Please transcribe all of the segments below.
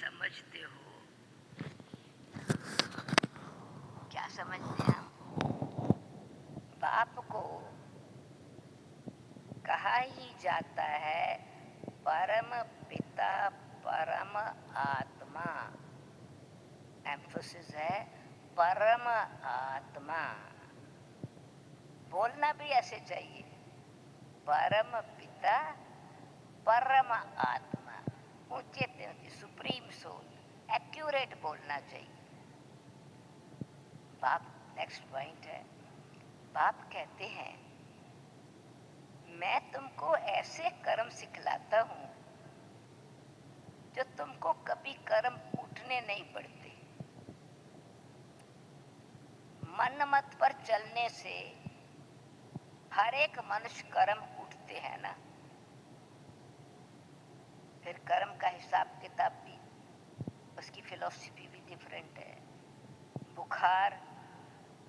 समझते हो? क्या समझते हैं हम? बाप को कहा ही जाता है परम पिता, परम आत्मा। एम्फोसिस है परम आत्मा। बोलना भी ऐसे चाहिए, परम पिता, परम आत्मा। ऊंचे ऊंचे सुप्रीम सोल, एक्यूरेट बोलना चाहिए। बाप नेक्स्ट पॉइंट है, बाप कहते हैं मैं तुमको ऐसे कर्म सिखलाता हूं जो तुमको कभी कर्म उठने नहीं पड़ते। मन मत पर चलने से हर एक मनुष्य कर्म उठते हैं ना। फिर कर्म का हिसाब किताब भी, उसकी फिलॉसफी भी डिफरेंट है। बुखार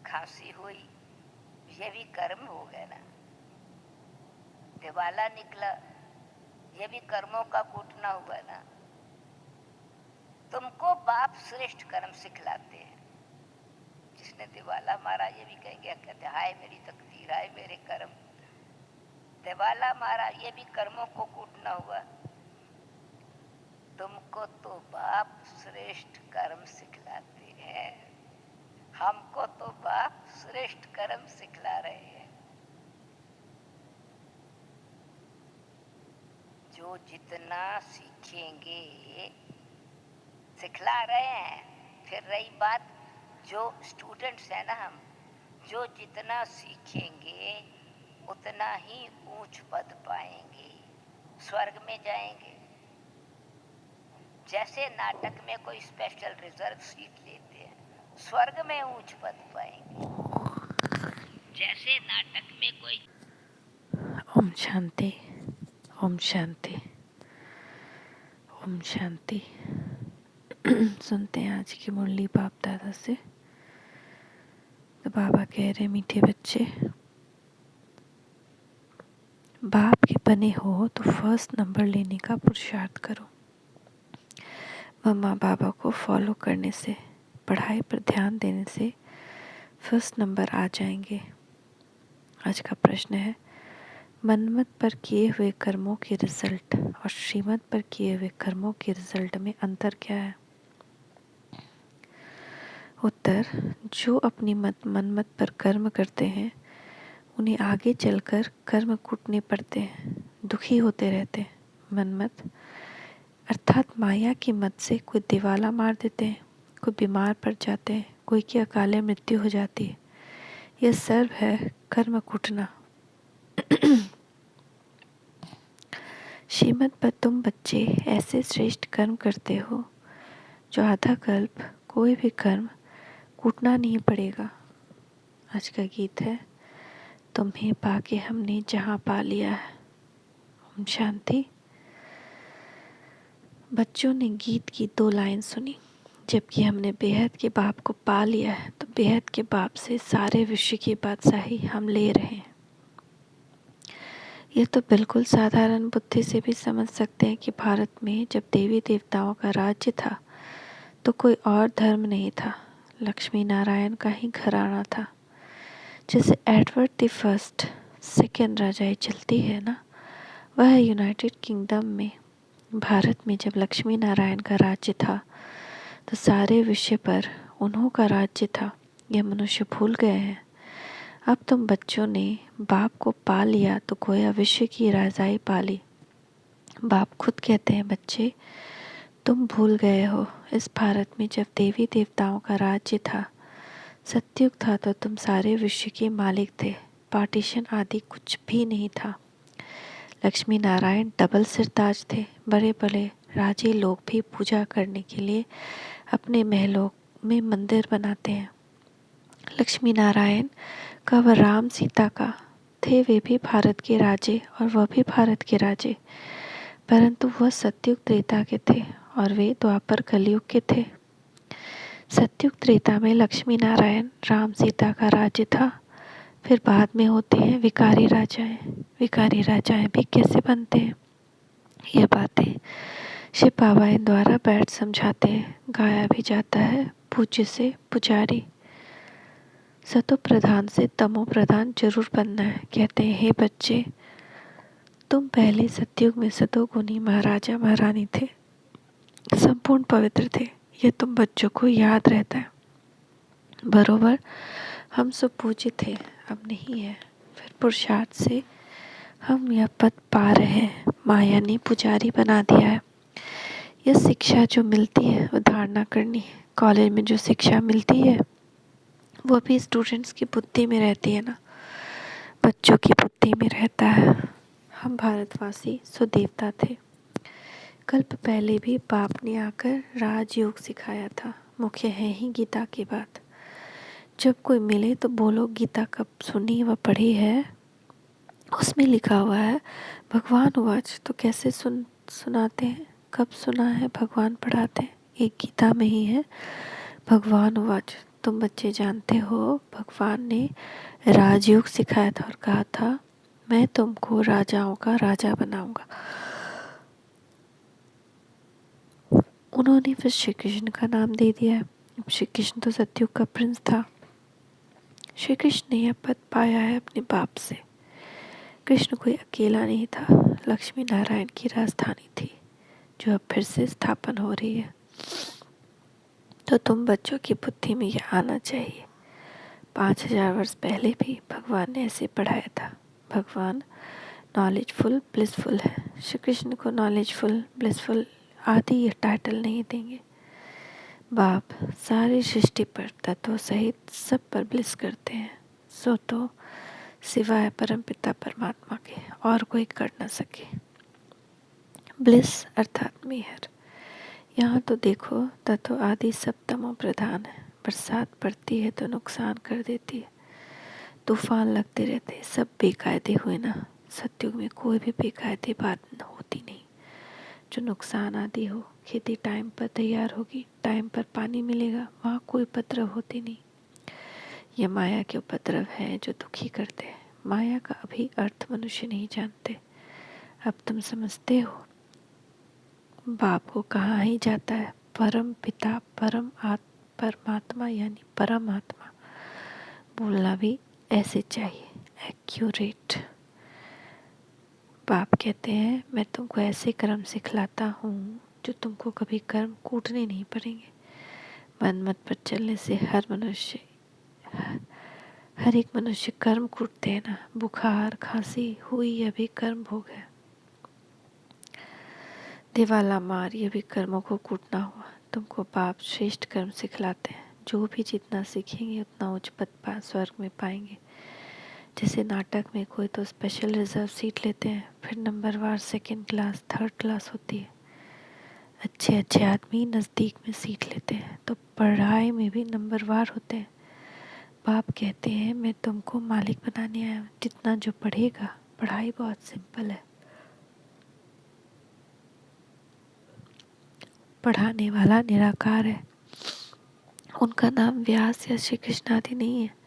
खांसी हुई, ये भी कर्म हो गया ना। दिवाला निकला, ये भी कर्मों का कूटना हुआ ना। तुमको बाप श्रेष्ठ कर्म सिखलाते हैं। जिसने दिवाला मारा ये भी कहेंगे, कहते हाय मेरी तकदीर, हाय मेरे कर्म। दिवाला मारा ये भी कर्मों को कूटना हुआ। तुमको तो बाप श्रेष्ठ कर्म सिखलाते हैं, हमको तो बाप श्रेष्ठ कर्म सिखला रहे हैं। जो जितना सीखेंगे, सिखला रहे हैं। फिर रही बात, जो स्टूडेंट्स हैं ना हम, जो जितना सीखेंगे उतना ही ऊंच पद पाएंगे, स्वर्ग में जाएंगे। जैसे नाटक में कोई स्पेशल रिजर्व सीट लेते हैं, स्वर्ग में ऊंच पद पाएंगे। जैसे नाटक में कोई। ओम शांति, ओम शांति, ओम शांति। सुनते हैं आज की मुरली बाप दादा से। तो बाबा कह रहे मीठे बच्चे, बाप के बने हो तो फर्स्ट नंबर लेने का पुरुषार्थ करो। मम्मा बाबा को फॉलो करने से, पढ़ाई पर ध्यान देने से फर्स्ट नंबर आ जाएंगे। आज का प्रश्न है, मनमत पर किए हुए कर्मों के रिजल्ट और श्रीमत पर किए हुए कर्मों के रिजल्ट में अंतर क्या है? उत्तर, जो अपनी मनमत पर कर्म करते हैं उन्हें आगे चलकर कर्म कूटने पड़ते हैं, दुखी होते रहते हैं। मनमत अर्थात माया की मत से कोई दिवाला मार देते हैं, कोई बीमार पड़ जाते हैं, कोई की अकाले मृत्यु हो जाती है। यह सर्व है कर्म कूटना। श्रीमत पर तुम बच्चे ऐसे श्रेष्ठ कर्म करते हो जो आधा कल्प कोई भी कर्म कूटना नहीं पड़ेगा। आज का गीत है, तुम्हें पाके हमने जहाँ पा लिया है। ओम शांति। बच्चों ने गीत की 2 लाइन सुनी, जबकि हमने बेहद के बाप को पा लिया है तो बेहद के बाप से सारे विश्व की बादशाही हम ले रहे हैं। यह तो बिल्कुल साधारण बुद्धि से भी समझ सकते हैं कि भारत में जब देवी देवताओं का राज्य था तो कोई और धर्म नहीं था, लक्ष्मी नारायण का ही घराना था। जैसे एडवर्ड द फर्स्ट सेकेंड राजाई चलती है ना, वह यूनाइटेड किंगडम में, भारत में जब लक्ष्मी नारायण का राज्य था तो सारे विषय पर उन्हों का राज्य था। यह मनुष्य भूल गए हैं। अब तुम बच्चों ने बाप को पा लिया तो गोया विश्व की राजाई पाली। बाप खुद कहते हैं, बच्चे तुम भूल गए हो, इस भारत में जब देवी देवताओं का राज्य था, सतयुग था, तो तुम सारे विश्व के मालिक थे। पार्टीशन आदि कुछ भी नहीं था। लक्ष्मी नारायण डबल सिरताज थे। बड़े बड़े राजे लोग भी पूजा करने के लिए अपने महलों में मंदिर बनाते हैं। लक्ष्मी नारायण का व राम सीता का थे, वे भी भारत के राजे और वह भी भारत के राजे, परंतु वह सतयुग त्रेता के थे और वे द्वापर कलयुग के थे। सतयुग त्रेता में लक्ष्मी नारायण राम सीता का राज्य था। फिर बाद में होते हैं विकारी राजाएं। विकारी राजाएं भी कैसे बनते हैं? यह बातें शिव बाबा इन द्वारा बैठ समझाते हैं। गाया भी जाता है, पूज्य से पुजारी, सतो प्रधान से तमो प्रधान जरूर बनना है। कहते हैं, हे बच्चे, तुम पहले सतयुग में सतोगुणी महाराजा महारानी थे, संपूर्ण पवित्र थे। यह तुम बच्चों को याद रहता है। बरोबर हम सब पूज्य थे, अब नहीं है। फिर पुरुषार्थ से हम यह पद पा रहे हैं। माया ने पुजारी बना दिया है। यह शिक्षा जो मिलती है वो धारणा करनी है। कॉलेज में जो शिक्षा मिलती है वो भी स्टूडेंट्स की बुद्धि में रहती है ना, बच्चों की बुद्धि में रहता है। हम भारतवासी सुदेवता थे। कल्प पहले भी बाप ने आकर राजयोग सिखाया था। मुख्य है ही गीता की बात। जब कोई मिले तो बोलो, गीता कब सुनी व पढ़ी है? उसमें लिखा हुआ है भगवान उवाच। तो कैसे सुनाते हैं? कब सुना है? भगवान पढ़ाते हैं। एक गीता में ही है भगवान उवाच। तुम बच्चे जानते हो, भगवान ने राजयोग सिखाया था और कहा था, मैं तुमको राजाओं का राजा बनाऊंगा। उन्होंने फिर श्री कृष्ण का नाम दे दिया है। श्री कृष्ण तो सतयुग का प्रिंस था। श्री कृष्ण ने यह पद पाया है अपने बाप से। कृष्ण कोई अकेला नहीं था, लक्ष्मी नारायण की राजधानी थी, जो अब फिर से स्थापन हो रही है। तो तुम बच्चों की बुद्धि में यह आना चाहिए, 5000 वर्ष पहले भी भगवान ने ऐसे पढ़ाया था। भगवान नॉलेजफुल ब्लिसफुल है। श्री कृष्ण को नॉलेजफुल ब्लिसफुल आदि ये टाइटल नहीं देंगे। बाप सारी सृष्टि पर तत्व सहित सब पर ब्लिस करते हैं, सो तो सिवाय परमपिता परमात्मा के और कोई कर न सके। ब्लिस अर्थात मेहर। यहाँ तो देखो, तत्व आदि सब तमो प्रधान है। बरसात पड़ती है तो नुकसान कर देती है, तूफान लगते रहते हैं, सब बेकायदे हुए ना। सतयुग में कोई भी बेकायदे बात होती नहीं। जो नुकसान आदि हो, खेती टाइम पर तैयार होगी, टाइम पर पानी मिलेगा, वहाँ कोई उपद्रव होती नहीं। ये माया के उपद्रव हैं जो दुखी करते हैं। माया का अभी अर्थ मनुष्य नहीं जानते। अब तुम समझते हो। बाप को कहा ही जाता है परम पिता परमात्मा, यानी परमात्मा। बोलना भी ऐसे चाहिए, एक्यूरेट। बाप कहते हैं, मैं तुमको ऐसे कर्म सिखलाता हूँ जो तुमको कभी कर्म कूटने नहीं पड़ेंगे। मन मत पर चलने से हर एक मनुष्य कर्म कूटते हैं ना। बुखार खांसी हुई, यह भी कर्म भोग है। दिवाला मार, यह भी कर्मों को कूटना हुआ। तुमको बाप श्रेष्ठ कर्म सिखलाते हैं। जो भी जितना सीखेंगे उतना उच्च पद स्वर्ग में पाएंगे। जैसे नाटक में कोई तो स्पेशल रिजर्व सीट लेते हैं, फिर नंबरवार सेकंड क्लास थर्ड क्लास होती है। अच्छे अच्छे आदमी नज़दीक में सीट लेते हैं। तो पढ़ाई में भी नंबरवार होते हैं। बाप कहते हैं, मैं तुमको मालिक बनाने आया हूँ। जितना जो पढ़ेगा, पढ़ाई बहुत सिंपल है। पढ़ाने वाला निराकार है। उनका नाम व्यास या श्री कृष्ण आदि नहीं है।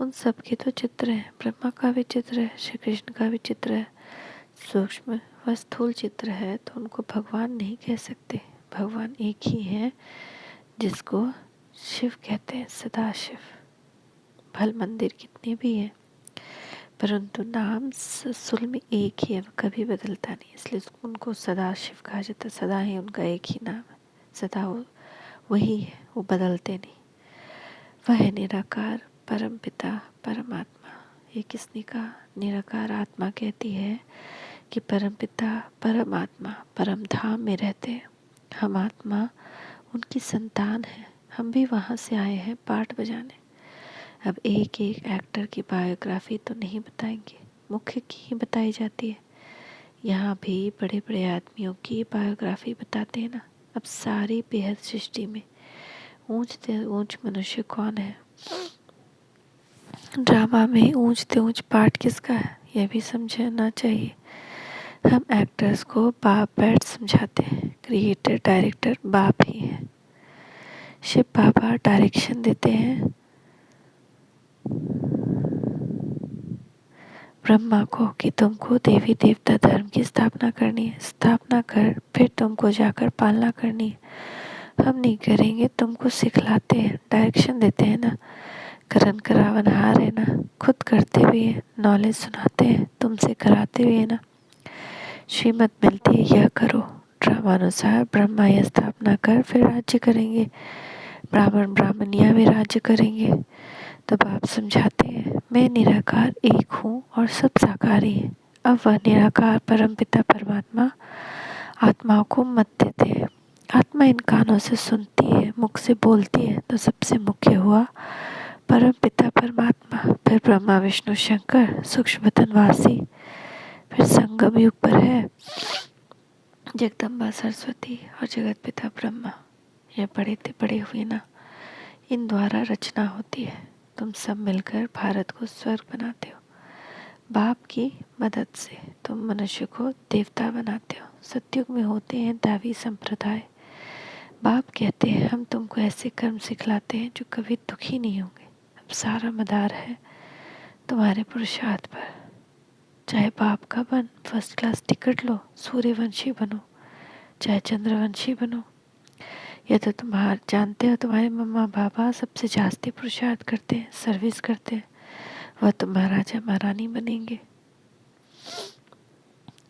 उन सब के तो चित्र हैं। ब्रह्मा का भी चित्र है, श्री कृष्ण का भी चित्र है। सूक्ष्म व स्थूल चित्र है तो उनको भगवान नहीं कह सकते। भगवान एक ही है, जिसको शिव कहते हैं, सदाशिव। भल मंदिर कितने भी हैं, परंतु नाम सुल में एक ही है, कभी बदलता नहीं। इसलिए उनको सदाशिव कहा जाता है। सदा ही उनका एक ही नाम है, सदा वही है, वो बदलते नहीं। वह है निराकार परम पिता परमात्मा। ये किसने कहा? निराकार आत्मा कहती है कि परम पिता परमात्मा परम धाम में रहते हैं। हम आत्मा उनकी संतान है। हम भी वहाँ से आए हैं पाठ बजाने। अब एक एक एक्टर की बायोग्राफी तो नहीं बताएंगे, मुख्य की ही बताई जाती है। यहाँ भी बड़े बड़े आदमियों की बायोग्राफी बताते हैं ना। अब सारी बेहद सृष्टि में ऊंच से ऊंच मनुष्य कौन है? ड्रामा में ऊंच से ऊंच पार्ट किसका है, यह भी समझना चाहिए। हम एक्टर्स को बाप बैठ समझाते हैं। क्रिएटर डायरेक्टर बाप ही है। शिव बाबा डायरेक्शन देते हैं। ब्रह्मा को कि तुमको देवी देवता धर्म की स्थापना करनी है, स्थापना कर फिर तुमको जाकर पालना करनी है। हम नहीं करेंगे, तुमको सिखलाते हैं, डायरेक्शन देते हैं ना, करन करावनहार है ना, खुद करते भी हैं, नॉलेज सुनाते हैं, तुमसे कराते भी है ना। श्रीमत मिलती है, यह करो, ड्रामानुसार ब्रह्मा यह स्थापना कर फिर राज्य करेंगे, ब्राह्मण ब्राह्मणियाँ भी राज्य करेंगे। तब आप समझाते हैं, मैं निराकार एक हूँ और सब साकार ही है। अब वह निराकार परमपिता परमात्मा आत्माओं को मत देते हैं। आत्मा इन कानों से सुनती है, मुख से बोलती है, तो सबसे मुख्य हुआ परमपिता परमात्मा, फिर ब्रह्मा विष्णु शंकर सूक्ष्म वतनवासी, फिर संगम युग पर है जगदम्बा सरस्वती और जगत पिता ब्रह्मा। यह बड़े थे बड़े हुए ना, इन द्वारा रचना होती है। तुम सब मिलकर भारत को स्वर्ग बनाते हो। बाप की मदद से तुम मनुष्य को देवता बनाते हो। सतयुग में होते हैं दैवी संप्रदाय। बाप कहते हैं, हम तुमको ऐसे कर्म सिखलाते हैं जो कभी दुखी नहीं होंगे। अब सारा मदार है तुम्हारे पुरुषार्थ पर। चाहे बाप का बन, फर्स्ट क्लास टिकट लो, सूर्यवंशी बनो, चाहे चंद्रवंशी बनो। यह तो तुम्हारे जानते हो, तुम्हारे मम्मा पापा सबसे जास्ती पुरुषार्थ करते हैं, सर्विस करते हैं। वह तो महाराजा महारानी बनेंगे।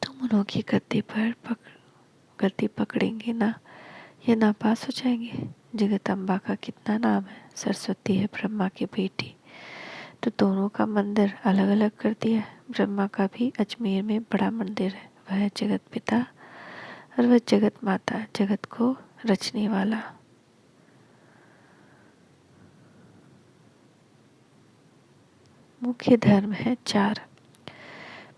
तुम उनकी गद्दी पकड़ेंगे ना, ये नापास हो जाएंगे। जगदम्बा का कितना नाम है, सरस्वती है ब्रह्मा की बेटी, तो दोनों का मंदिर अलग अलग कर दिया है। ब्रह्मा का भी अजमेर में बड़ा मंदिर है, वह है जगत पिता और वह जगत माता, जगत को रचने वाला। मुख्य धर्म है 4।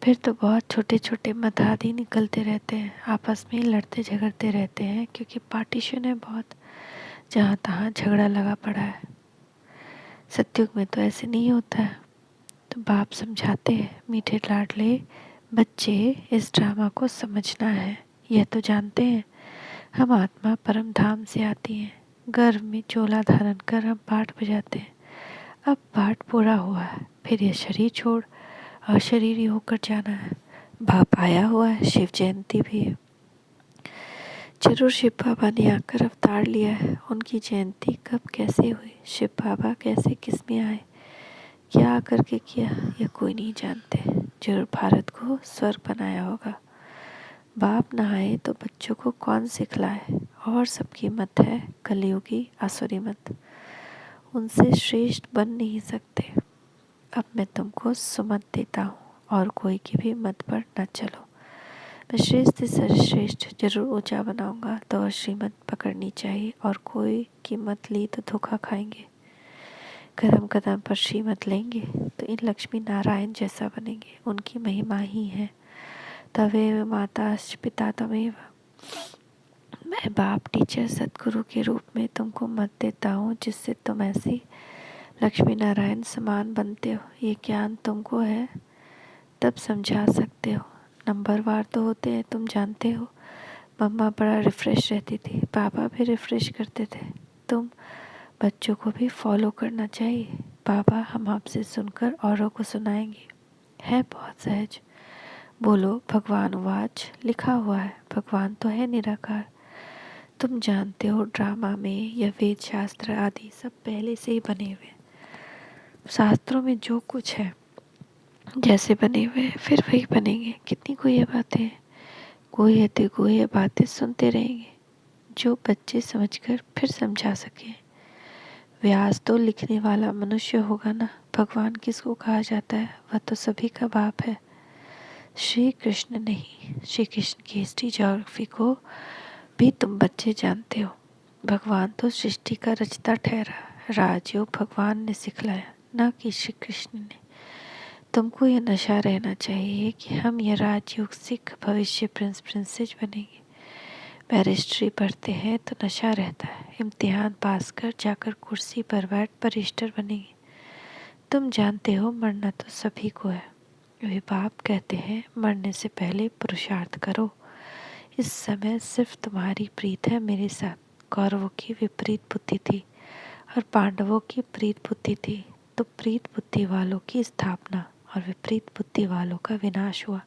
फिर तो बहुत छोटे छोटे मतादी निकलते रहते हैं, आपस में लड़ते झगड़ते रहते हैं, क्योंकि पार्टीशन है बहुत, जहाँ तहाँ झगड़ा लगा पड़ा है। सतयुग में तो ऐसे नहीं होता है। तो बाप समझाते हैं, मीठे लाडले बच्चे, इस ड्रामा को समझना है। यह तो जानते हैं हम आत्मा परम धाम से आती हैं। गर्भ में चोला धारण कर हम पाठ बजाते हैं। अब पाठ पूरा हुआ है, फिर यह शरीर छोड़ अशरीरी होकर जाना है। बाप आया हुआ है, शिव जयंती भी है। जरूर शिव बाबा ने आकर अवतार लिया है। उनकी जयंती कब कैसे हुई, शिव बाबा कैसे किस में आए, क्या आकर के किया, यह कोई नहीं जानते। जरूर भारत को स्वर्ग बनाया होगा। बाप न आए तो बच्चों को कौन सिखलाए, और सबकी मत है कलयुगी आसुरी मत, उनसे श्रेष्ठ बन नहीं सकते। अब मैं तुमको सुमत देता हूँ, और कोई की भी मत पर न चलो। मैं श्रेष्ठ से सर्वश्रेष्ठ जरूर ऊंचा बनाऊंगा, तो श्रीमत पकड़नी चाहिए, और कोई की मत ली तो धोखा खाएंगे। कदम कदम पर श्रीमत लेंगे तो इन लक्ष्मी नारायण जैसा बनेंगे। उनकी महिमा ही है, तवेव माता पिता तमेव। मैं बाप टीचर सदगुरु के रूप में तुमको मत देता हूँ, जिससे तुम ऐसी लक्ष्मी नारायण समान बनते हो। ये ज्ञान तुमको है तब समझा सकते हो। नंबरवार तो होते हैं, तुम जानते हो। मम्मा बड़ा रिफ़्रेश रहती थी, पापा भी रिफ़्रेश करते थे। तुम बच्चों को भी फॉलो करना चाहिए। बाबा हम आपसे सुनकर औरों को सुनाएंगे, है बहुत सहज। बोलो भगवान वाच, लिखा हुआ है, भगवान तो है निराकार। तुम जानते हो ड्रामा में यह वेद शास्त्र आदि सब पहले से ही बने हुए। शास्त्रों में जो कुछ है जैसे बने हुए फिर वही बनेंगे। कितनी कोई बातें, कोई बातें सुनते रहेंगे, जो बच्चे समझकर फिर समझा सकें। व्यास तो लिखने वाला मनुष्य होगा ना। भगवान किसको कहा जाता है, वह तो सभी का बाप है, श्री कृष्ण नहीं। श्री कृष्ण की हिस्ट्री ज्योग्राफी को भी तुम बच्चे जानते हो। भगवान तो सृष्टि का रचता ठहरा, राजयोग भगवान ने सिखलाया, न कि श्री कृष्ण ने। तुमको यह नशा रहना चाहिए कि हम यह राजयोग सीख भविष्य प्रिंस प्रिंसेस बनेंगे। बैरिस्ट्री पढ़ते हैं तो नशा रहता है, इम्तिहान पास कर जाकर कुर्सी पर बैठ बैरिस्टर बनेंगे। तुम जानते हो मरना तो सभी को है। वे बाप कहते हैं मरने से पहले पुरुषार्थ करो। इस समय सिर्फ तुम्हारी प्रीत है मेरे साथ। कौरवों की विपरीत बुद्धि थी और पांडवों की प्रीत बुद्धि थी, तो प्रीत बुद्धि वालों की स्थापना और विपरीत बुद्धि वालों का विनाश हुआ।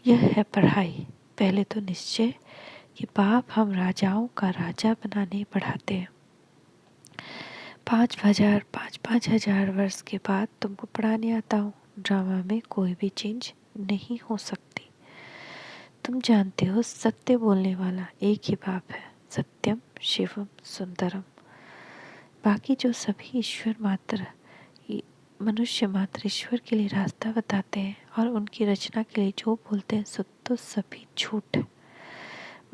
यह है पढ़ाई। पहले तो निश्चय कि बाप हम राजाओं का राजा बनाने बढ़ाते हैं। 5,000 वर्ष के बाद तुमको पढ़ाने आता हूँ। ड्रामा में कोई भी चेंज नहीं हो सकती। तुम जानते हो सत्य बोलने वाला एक ही बाप है, सत्यम शिवम सुंदरम। बाकी जो सभी ईश्वर मात्र मनुष्य मात्र ईश्वर के लिए रास्ता बताते हैं और उनकी रचना के लिए जो बोलते हैं सो तो सभी झूठ है।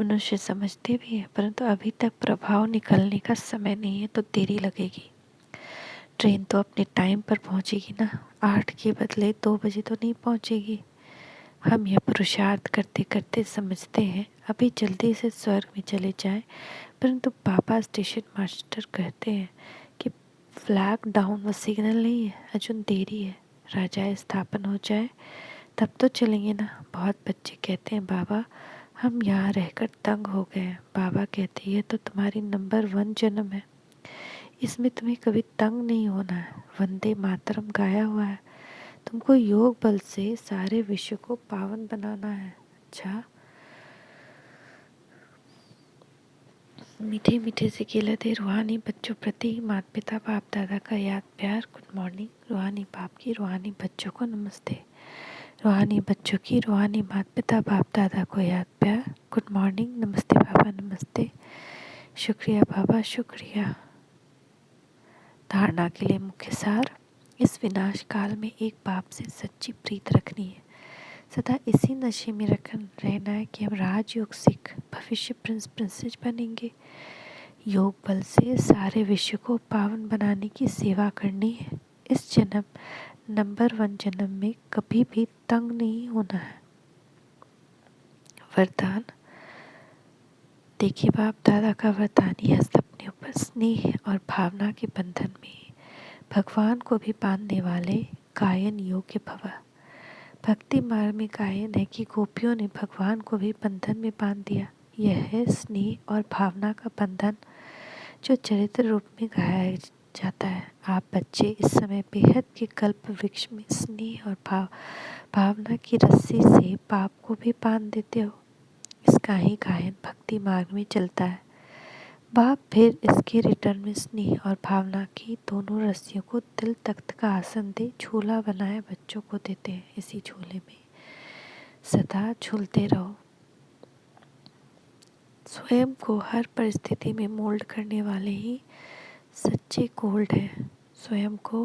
मनुष्य समझते भी हैं, परंतु अभी तक प्रभाव निकलने का समय नहीं है तो देरी लगेगी। ट्रेन तो अपने टाइम पर पहुंचेगी ना, 8 के बदले 2 बजे तो नहीं पहुंचेगी। हम यह पुरुषार्थ करते करते समझते हैं अभी जल्दी से स्वर्ग में चले जाएं, परंतु पापा स्टेशन मास्टर कहते हैं कि फ्लैग डाउन व सिग्नल नहीं है, अजुन देरी है। राजा स्थापन हो जाए तब तो चलेंगे ना। बहुत बच्चे कहते हैं बाबा हम यहाँ रहकर तंग हो गए हैं। बाबा कहते हैं यह तो तुम्हारी नंबर 1 जन्म है, इसमें तुम्हें कभी तंग नहीं होना है। वंदे मातरम गाया हुआ है, तुमको योग बल से सारे विश्व को पावन बनाना है। अच्छा, मीठे मीठे से खिलते रूहानी बच्चों प्रति माता पिता बाप दादा का याद प्यार। Good morning. रूहानी बाप की रूहानी बच्चों को नमस्ते। रूहानी बच्चों की रूहानी माता पिता बाप दादा को याद प्यार। Good morning. नमस्ते बाबा नमस्ते। शुक्रिया बाबा शुक्रिया। धारणा के लिए मुख्य सार। इस विनाश काल में एक बाप से सच्ची प्रीत रखनी है, सदा इसी नशे में रहना है कि हम राजयोग सीख भविष्य प्रिंस प्रिंसेस बनेंगे। योग बल से सारे विश्व को पावन बनाने की सेवा करनी है। इस जन्म नंबर 1 जन्म में कभी भी तंग नहीं होना है। वरदान। देखिए बाप दादा का वरदान यह अपने ऊपर स्नेह और भावना के बंधन में भगवान को भी बांधने वाले गायन योग्य भव। भक्ति मार्ग में गायन है कि गोपियों ने भगवान को भी बंधन में बांध दिया। यह है स्नेह और भावना का बंधन जो चरित्र रूप में गाया जाता है। आप बच्चे इस समय बेहद के कल्प वृक्ष में स्नेह और भावना की रस्सी से पाप को भी बांध देते हो। इसका ही गायन भक्ति मार्ग में चलता है। बाप फिर इसके रिटर्न में स्नेह और भावना की दोनों रस्सियों को दिल तख्त का आसन दे झूला बनाए बच्चों को देते हैं। इसी झूले में सदा झूलते रहो। स्वयं को हर परिस्थिति में मोल्ड करने वाले ही सच्चे गोल्ड हैं। स्वयं को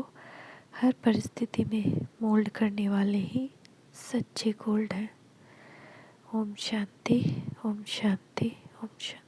हर परिस्थिति में मोल्ड करने वाले ही सच्चे गोल्ड हैं। ओम शांति ओम शांति ओम शांति।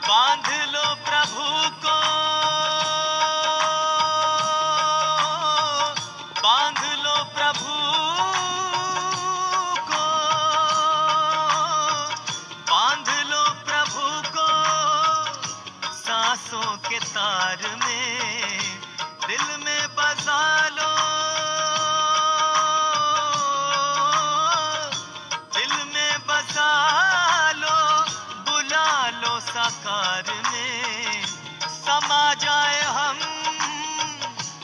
बांध लो प्रभु को, बांध लो प्रभु को, बांध लो प्रभु को सांसों के तार में, दिल में बसा लो, दिल में बसा लो, बुला लो साकार में, समा जाए हम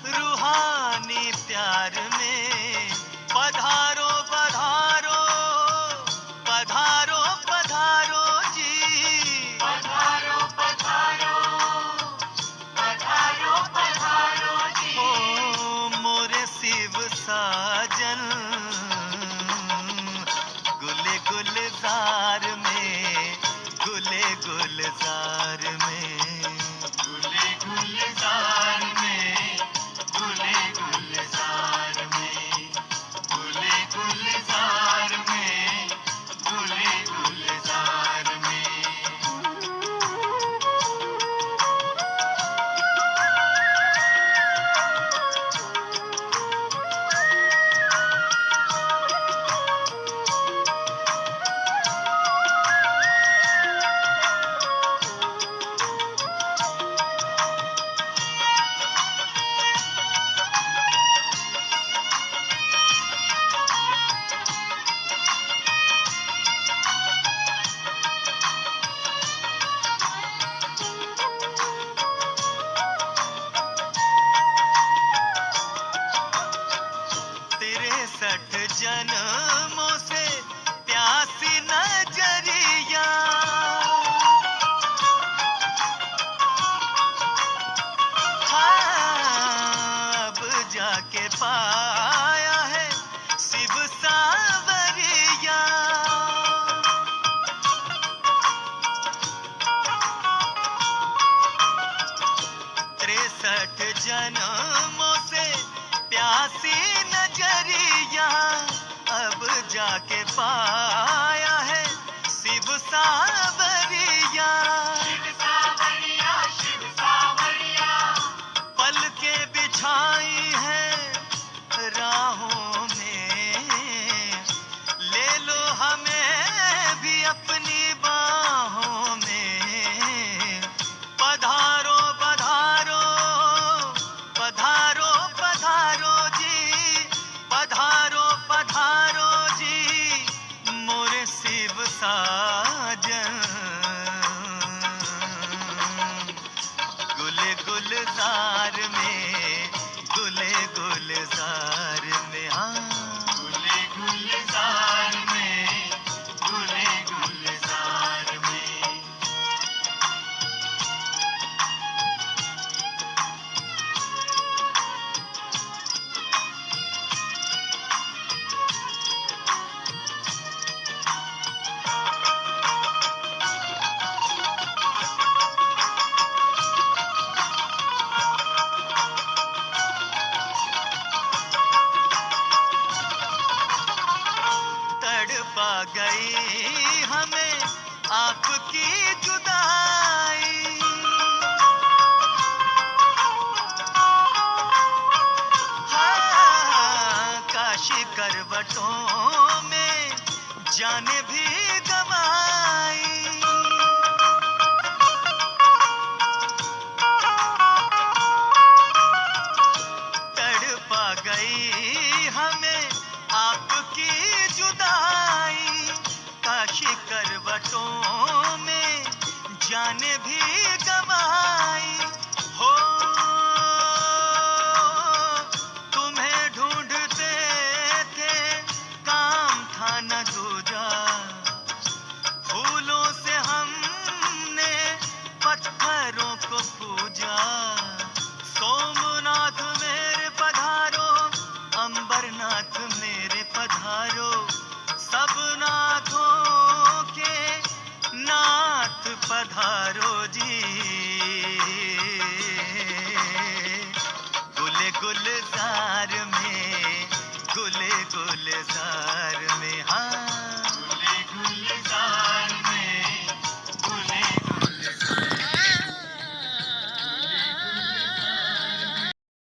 रूहानी प्यार में। पधारो पधारो पधारो पधारो जी, पधारो पधारो पधारो पधारो जी। ओ मोरे शिव साजन गुले गुलजार में, गुले गुलजार में, गुले गुलजार में, गुले गुलजार में, गुले गुलजार में, गुले गुलजार में। जन्मों से प्यासी नजरिया अब जाके पाया है शिव सावरिया। पल के बिछाई है राहों में, ले लो हमें भी अपनी बाहों में। पधारो पधारो पधारो पधारो जी, पधारो पधारो जी मोरे शिव साजन। गुले गुलजार में, गुले गुलजार में, हाँ गुले गुलजार में, गुले गुलजार में। तड़पा गई हमें आपकी जुदाई, हाँ काशी करवटों में जाने भी गवाई। तड़पा गई हमें आपकी जुदाई, काशी करवटों में जाने भी गवाई। हो तुम्हें ढूंढते थे काम था न दूजा, फूलों से हमने पत्थरों को पूजा। सोमनाथ मेरे पधारो, अंबरनाथ मेरे पधारो, सब नाथों के नाथ पधारो जी। गुले गुलजार में, गुले गुलजार